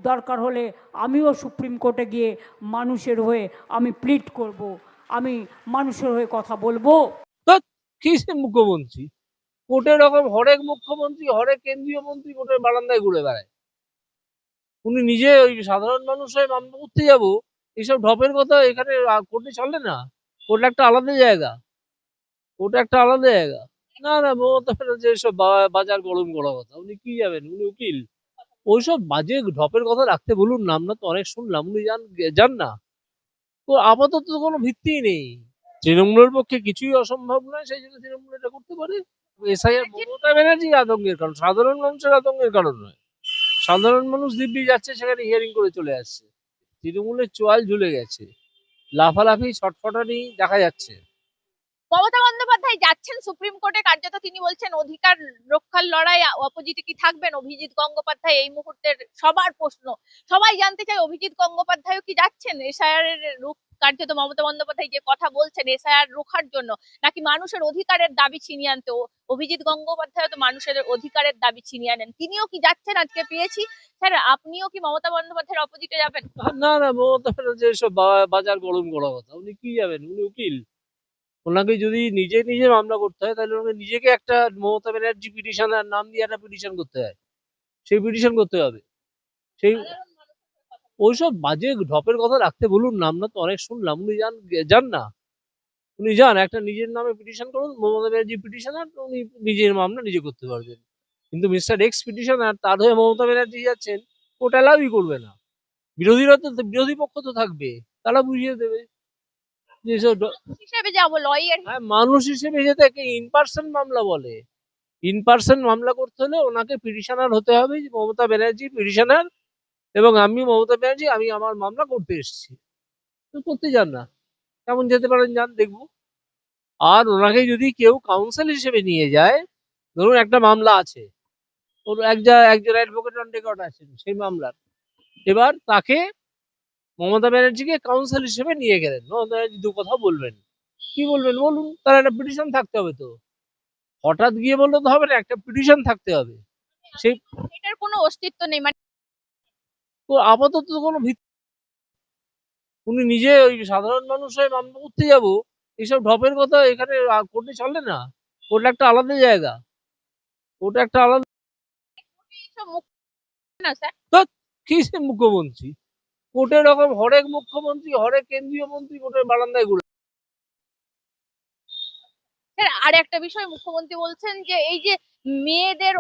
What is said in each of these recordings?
দরকার হলে আমিও সুপ্রিম কোর্টে গিয়ে মানুষের হয়ে আমি প্লিড করব, আমি মানুষের হয়ে কথা বলবো। কি সে মুখ্যমন্ত্রী? কোর্টে রকম হরেক মুখ্যমন্ত্রী, হরেক কেন্দ্রীয় মন্ত্রী কোর্টের বারান্দায় ঘুরে বেড়ায়। উনি নিজে ওই সাধারণ মানুষ হয়ে মামলা করতে যাবো, এইসব ঢপের কথা এখানে কোর্টে চলে না। কোর্ট একটা আলাদা জায়গা, কোর্ট একটা আলাদা জায়গা। না না, মমতা ব্যানার্জি এসব বাজার গরম করা কথা। উনি কি যাবেন? উনি উকিল। ওইসব বাজে ঢপের কথা রাখতে বলুন না, আমরা তো অনেক শুনলাম। উনি যান না। তো আপাতত তো কোনো ভিত্তিই নেই। তৃণমূলের পক্ষে কিছুই অসম্ভব নয়, সেই জন্য তৃণমূল এটা করতে পারে। এসআইআর মমতা ব্যানার্জি আতঙ্কের কারণ, সাধারণ মানুষের আতঙ্কের কারণ নয়। সাধারণ মানুষ দিব্যি যাচ্ছে, সেখানে হিয়ারিং করে চলে আসছে। তৃণমূলের চোয়াল ঝুলে গেছে, লাফালাফি ছটফটানি দেখা যাচ্ছে। মমতা বন্দ্যোপাধ্যায় যাচ্ছেন সুপ্রিম কোর্টে, কার্যত তিনি বলছেন অধিকার রক্ষার লড়াই, অপোজিটে কি থাকবেন অভিজিৎ গঙ্গোপাধ্যায়? এই মুহূর্তের সবার প্রশ্ন, সবাই জানতে চায় অভিজিৎ গঙ্গোপাধ্যায় কি যাচ্ছেন এসআইআর এর রূপ? কার্যত মমতা বন্দ্যোপাধ্যায় যে কথা বলছেন এসআইআর রোখার জন্য, নাকি মানুষের অধিকারের দাবি ছিনিয়ে আনতে? অভিজিৎ গঙ্গোপাধ্যায় তো মানুষের অধিকারের দাবি ছিনিয়ে আনেন, তিনিও কি যাচ্ছেন? আজকে পেয়েছি স্যার, আপনিও কি মমতা বন্দ্যোপাধ্যায়ের অপোজিটে যাবেন? না না, মমতা ব্যানার্জি এসব বাজার গরম করা কথা। উনি কি যাবেন? উনি উকিল। ওনাকে যদি নিজে নিজে মামলা করতে হয়, তাহলে ওনাকে নিজেকে একটা মমতা ব্যানার্জি পিটিশনার নাম দিয়ে একটা পিটিশন করতে হয়, সেই পিটিশন করতে হবে। সেই ওইসব বাজে ঢপের কথা রাখতে বলুন না, আমরা তো অনেক শুনলাম। উনি যান না। উনি যান, একটা নিজের নামে পিটিশন করুন, মমতা ব্যানার্জি পিটিশনার, উনি নিজের মামলা নিজে করতে পারবেন। কিন্তু মিস্টার এক্স পিটিশনার তার হয়ে মমতা ব্যানার্জি যাচ্ছেন, ওটা অ্যালাউই করবে না। বিরোধীরা তো, বিরোধী পক্ষ তো থাকবে, তারা বুঝিয়ে দেবে যেসব হিসেবে যাবো লয়ার। হ্যাঁ, মানুষ হিসেবে যেটাকে ইন পার্সন মামলা বলে। ইন পার্সন মামলা করতে হলে ওনাকে পিটিশনার হতে হবে, যে মমতা ব্যানার্জি পিটিশনার এবং আমি মমতা ব্যানার্জি, আমি আমার মামলা করতে এসেছি। তো করতে যান না, কেমন যেতে পারেন যান, দেখবো। আর ওনাকে যদি কেউ কাউন্সিল হিসেবে নিয়ে যায়, ধরুন একটা মামলা আছে, ওর একজন অ্যাডভোকেট অন রেকর্ড আছেন সেই মামলার, এবার তাকে মমতা ব্যানার্জিকে কাউন্সিল হিসেবে নিয়ে গেলেন, মমতা ব্যানার্জি দু কথা বলবেন, কি বলবেন বলুন? তার একটা পিটিশন থাকতে হবে তো, হঠাৎ গিয়ে বললে তো হবে না, একটা পিটিশন থাকতে হবে। সেই এটার কোনো অস্তিত্ব নেই মানে? তো আপাতত তো কোনো ভিত্তি। উনি নিজে ওই সাধারণ মানুষ হয়ে মামলা করতে যাবো, এইসব ঢপের কথা এখানে কোর্টে চলে না। কোর্ট একটা আলাদা জায়গা, কোর্ট একটা আলাদা। না স্যার, কি সে মুখ্যমন্ত্রী? কোর্টে রকম হরেক মুখ্যমন্ত্রী, হরেক কেন্দ্রীয় মন্ত্রী কোর্টের বারান্দায় ঘুরে। স্যার আর একটা বিষয়, মুখ্যমন্ত্রী বলছেন যে এই যে মেয়েদের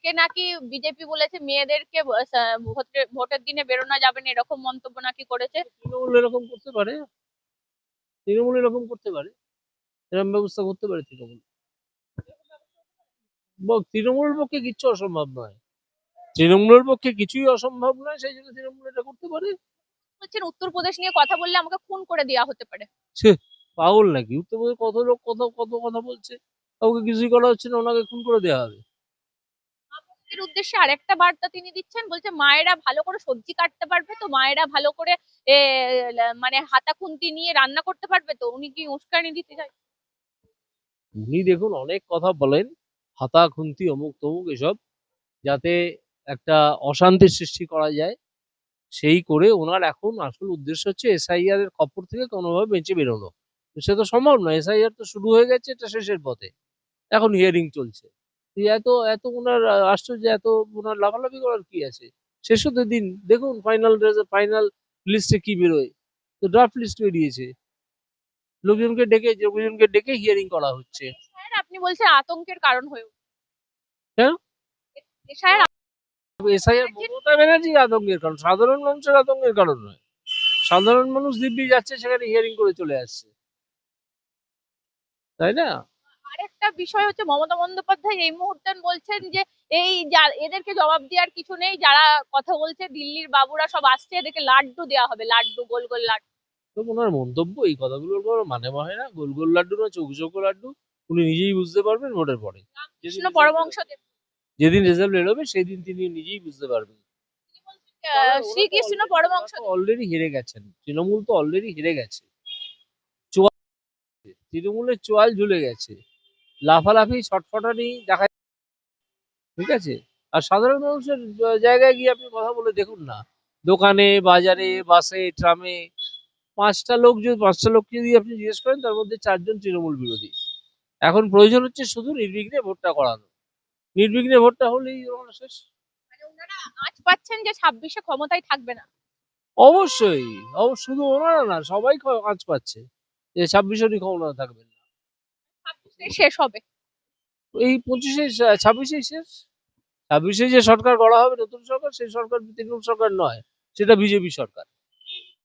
কে নাকি বিজেপি বলেছে মেয়েদেরকে ভোটের দিনে বেরোনো যাবে না, এরকম মন্তব্য নাকি করেছে। তৃণমূল এরকম করতে পারে, তৃণমূল এরকম করতে পারে, এরকম ব্যবস্থা করতে পারে তৃণমূল। তৃণমূলের পক্ষে কিচ্ছু অসম্ভব নয়, তৃণমূলের পক্ষে কিছুই অসম্ভব নয়, সেই জন্য তৃণমূল এটা করতে পারে। বলছেন উত্তরপ্রদেশ নিয়ে কথা বললে আমাকে খুন করে দেওয়া হতে পারে। সে পাগল নাকি? উত্তরপ্রদেশে কত লোক কত কত কথা বলছে, কাউকে কিছুই করা হচ্ছে না, ওনাকে খুন করে দেওয়া হবে। এর উদ্দেশ্যে আরেকটা বার্তা তিনি দিচ্ছেন, বলছে মায়েরা ভালো করে সবজি কাটতে পারবে তো, মায়েরা ভালো করে এ, মানে হাতা খুন্তি নিয়ে রান্না করতে পারবে তো, উনি কি উস্কানি দিতে চাই? উনি দেখুন অনেক কথা বলেন, হাতা খুন্তি অমুক তমুক এসব, যাতে একটা অশান্তির সৃষ্টি করা যায়, সেই করে ওনার এখন আসল উদ্দেশ্য হচ্ছে এসআইআর এর খপ্পর থেকে কোনোভাবে বেঁচে বেরোনো। সে তো সম্ভব নয়, এসআইআর তো শুরু হয়ে গেছে, এটা শেষের পথে, এখন হিয়ারিং চলছে। এত এত ওনার আশ্চর্য, এত ওনার লাফালাফি করার কি আছে? শেষ হতে দিন, দেখুন ফাইনাল লিস্টে কি বেরোয়। তো ড্রাফট লিস্ট বেরিয়েছে, লোকজনকে ডেকে হিয়ারিং করা হচ্ছে। স্যার আপনি বলছেন আতঙ্কের কারণ হয়ে কেন? স্যার? এসআইআর মমতা ব্যানার্জি আতঙ্কের কারণ, সাধারণ মানুষের আতঙ্কের কারণ নয়। সাধারণ মানুষ দিব্যি যাচ্ছে, সেখানে হিয়ারিং করে চলে আসছে, তাই না? আরেকটা বিষয় হচ্ছে মমতা বন্দ্যোপাধ্যায় এই মুহূর্তে বলছেন যে এই এদেরকে জবাব দেওয়ার কিছু নেই, যারা কথা বলছে দিল্লির বাবুরা সব আসছে, এদেরকে লাড্ডু দেওয়া হবে, লাড্ডু, গোল গোল লাড্ডু। তো ওনার মন্তব্য, এই কথাগুলোর কোনো মানে হয় না। গোল গোল লাড্ডু না চৌকো চৌকো লাড্ডু, উনি নিজেই বুঝতে পারবেন ভোটের পরে। কৃষ্ণ পরমংশ যেদিন রেজাল্ট বেরোবে সেদিন তিনি নিজেই বুঝতে পারবেন। শ্রীকৃষ্ণ পরমংশ অলরেডি হেরে গেছেন, তৃণমূল তো অলরেডি হেরে গেছে, তৃণমূলের চোয়াল ঝুলে গেছে, লাফালাফি ছটফটানি দেখা, ঠিক আছে। আর সাধারণ মানুষের জায়গায় গিয়ে আপনি কথা বলে দেখুন না, দোকানে, বাজারে, বাসে, ট্রামে ৫টা লোককে যদি আপনি জিজ্ঞেস করেন তার মধ্যে ৪ জন তৃণমূল বিরোধী। এখন প্রয়োজন হচ্ছে শুধু নির্বিঘ্নে ভোটটা করানো। নির্বিঘ্নে ভোটটা হলেই আমরা শেষ। মানে ওনারা আঁচ পাচ্ছেন যে 26-এ ক্ষমতায় থাকবে না। অবশ্যই, শুধু ওনারা না, সবাই আঁচ পাচ্ছে যে ২৬ উনি ক্ষমতায় থাকবেন না। 26-এ শেষ হবে। এই ২৫-এ ২৬-এই শেষ। ২৬-এ যে সরকার গড়া হবে নতুন সরকার, সেই সরকার তৃণমূল সরকার নয়, সেটা বিজেপি সরকার।